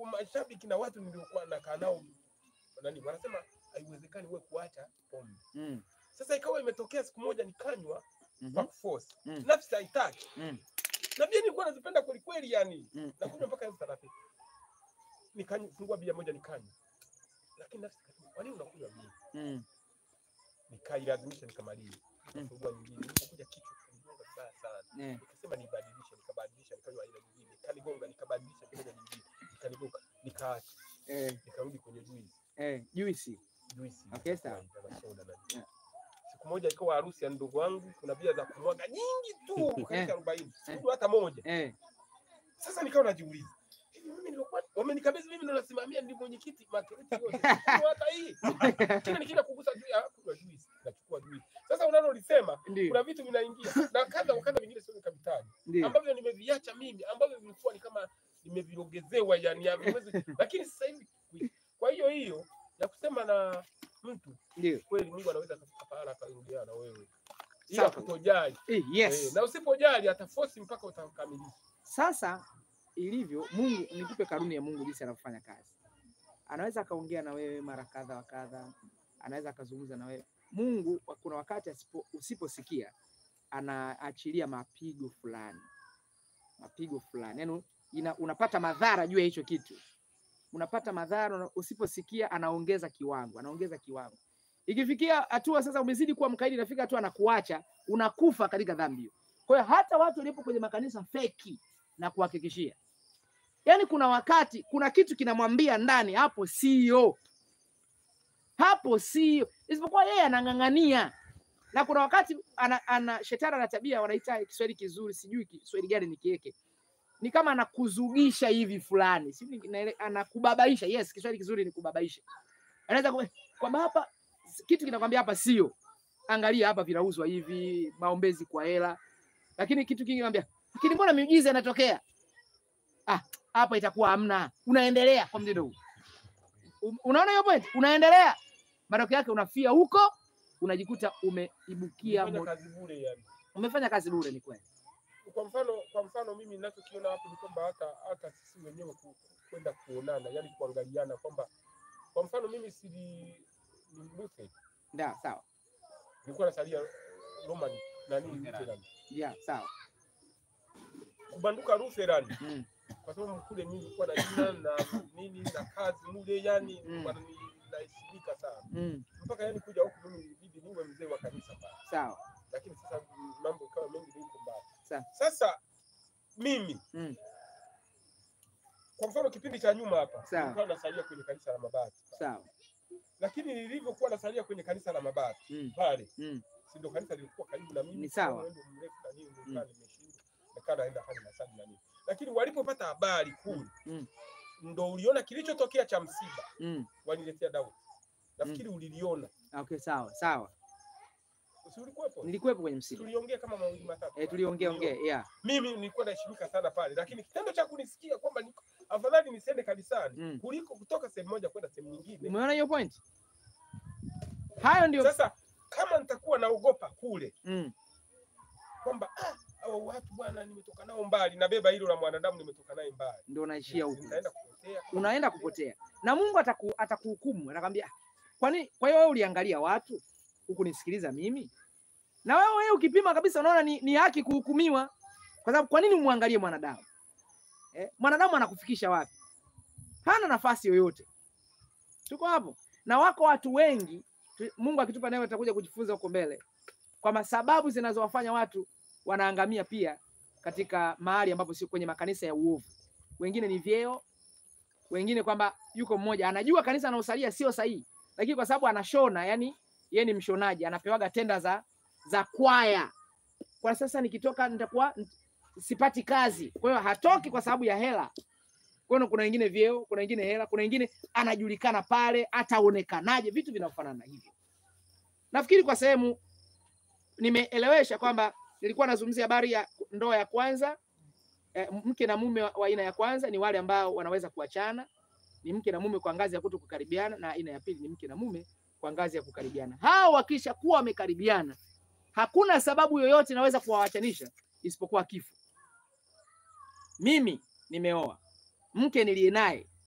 mashabiki na watu niliokuwa nakaa nao nani wanasema haiwezekani wewe kuacha pombe. Sasa ikawa imetokea siku moja nikanywa kwa force. Nafsi haitaki. Na bia nilikuwa nazipenda kweli kweli yani. Na kunywa mpaka 30. Nikafungua bia moja nikanywa. Lakini nafsi kwa nini unakunywa bia? Nikailazimisha nikamaliza. Nikafungua nyingine. Nilipokuja kichwa kunigonga vibaya sana. Nikasema nibadilishe, nikabadilisha, nikanywa aina nyingine. Kanigonga nikabadilisha kile nyingine. Nikanigonga, nikaacha. Nikarudi kwenye juice. Juice. Okay, sawa. Siku moja ikawa harusi ya ndugu wangu, kuna bia za kumwaga nyingi tu, kwa 40. Sikunywa hata moja. Sasa nikawa najiuliza, hivi mimi nilikuwa wamenikabidhi mimi ndo nasimamia ndi mwenyekiti makeleti yote. Hata hii. Kila nikija kugusa juu ya kunywa juice, nachukua juice. Sasa unalolisema kuna vitu vinaingia na kadha vingine sio kabitaji. Ambavyo nimeviacha mimi, ambavyo vilikuwa ni kama nimevirogezewa yani haviwezi. Lakini sasa hivi kwa hiyo ya kusema na mtu kweli Mungu anaweza kufika pahala akarudia na wewe. Ila kutojali. Na usipojali ataforce mpaka utakamilisha. Sasa ilivyo Mungu, nikupe kanuni ya Mungu jinsi anafanya kazi. Anaweza akaongea na wewe mara kadha wa kadha, anaweza akazungumza na wewe. Mungu kuna wakati usiposikia anaachilia mapigo fulani. Yaani unapata madhara juu ya hicho kitu. Unapata madhara, usiposikia anaongeza kiwango. Ikifikia hatua sasa umezidi kuwa mkaidi, nafika hatua anakuacha, unakufa katika dhambi hiyo. Kwa hiyo hata watu walipo kwenye makanisa feki na kuhakikishia, yaani kuna wakati kuna kitu kinamwambia ndani hapo sio. Isipokuwa yeye anang'ang'ania. Na kuna wakati ana shetani na tabia wanaita Kiswahili kizuri, sijui Kiswahili gani nikiweke. Ni kama anakuzugisha hivi fulani. Anakubabaisha. Yes, Kiswahili kizuri ni kubabaisha. Anaweza kwamba hapa kitu kinakwambia hapa sio. Angalia hapa vinauzwa hivi, maombezi kwa hela. Lakini kitu kingi anambia, "Lakini mbona miujiza inatokea?" Hapa itakuwa hamna. Unaendelea kwa mtindo huu. Unaona hiyo point? Unaendelea. Matokeo yake unafia huko, unajikuta umeibukia kazi bure yani. Umefanya kazi bure ni kweli. Kwa mfano mimi ninachokiona hapo ni kwamba hata sisi wenyewe kwenda kuonana, yani kuangaliana kwamba kwa mfano mimi ni Lutheran. Ndio, sawa. Nilikuwa nasalia Roman na nini Lutheran. Sawa. Kubanduka Lutheran. Kwa sababu kule mimi nilikuwa na jina na nini na kazi mule yani naheshimika sana. Mpaka yani kuja huku mimi ilibidi niwe mzee wa kanisa pale. Sawa. Lakini sasa mambo kama mengi huko mbaya. Sawa. Sasa mimi kwa mfano kipindi cha nyuma hapa nilikuwa nasalia kwenye kanisa la Mabati. Sawa. Lakini nilivyokuwa nasalia kwenye kanisa la Mabati pale si ndio kanisa lilikuwa karibu na mimi. Ni sawa. Mrefu na nini nimeshinda nikaa naenda hadi na sadi na nini. Lakini walipopata habari kule ndio uliona kilichotokea cha msiba. Waniletea dawa. Nafikiri uliliona. Okay, sawa. Usilikuwepo? Nilikuwepo kwenye msiba. Tuliongea kama mawili matatu. Tuliongea. Mimi nilikuwa naheshimika sana pale, lakini kitendo cha kunisikia kwamba afadhali nisende kanisani kuliko kutoka sehemu moja kwenda sehemu nyingine. Umeona hiyo point? Hayo ndio. Sasa kama nitakuwa naogopa kule kwamba hao watu bwana nimetoka nao mbali, nabeba hilo la mwanadamu nimetoka naye mbali. Ndio unaishia huko. Unaenda kupotea. Na Mungu atakuhukumu, anakuambia, kwa hiyo wewe uliangalia watu huku nisikiliza mimi? Na wewe ukipima kabisa unaona ni haki kuhukumiwa. Kwa sababu kwa nini umwangalie mwanadamu? Mwanadamu anakufikisha wapi? Hana nafasi yoyote. Tuko hapo. Na wako watu wengi, Mungu akitupa nayo tutakuja kujifunza huko mbele, kwa sababu zinazowafanya watu wanaangamia pia katika mahali ambapo sio kwenye makanisa ya uovu. Wengine ni vyeo, wengine kwamba yuko mmoja anajua kanisa anaosalia sio sahihi, lakini kwa sababu anashona, yani yeye ni mshonaji, anapewaga tenda za kwaya. Kwa sasa nikitoka nitakuwa sipati kazi. Kwa hiyo hatoki kwa sababu ya hela. Kwa hiyo kuna wengine vyeo, kuna wengine hela, kuna wengine anajulikana pale, ataonekanaje, vitu vinafanana hivyo. Nafikiri kwa sehemu nimeelewesha kwamba nilikuwa nazungumzia habari ya ndoa ya kwanza. Mke na mume wa aina ya kwanza ni wale ambao wanaweza kuachana, ni mke na mume kwa ngazi ya kutokukaribiana, na aina ya pili ni mke na mume kwa ngazi ya kukaribiana. Hao wakisha kuwa wamekaribiana, hakuna sababu yoyote inaweza kuwaachanisha isipokuwa kifo. Mimi nimeoa, mke niliye naye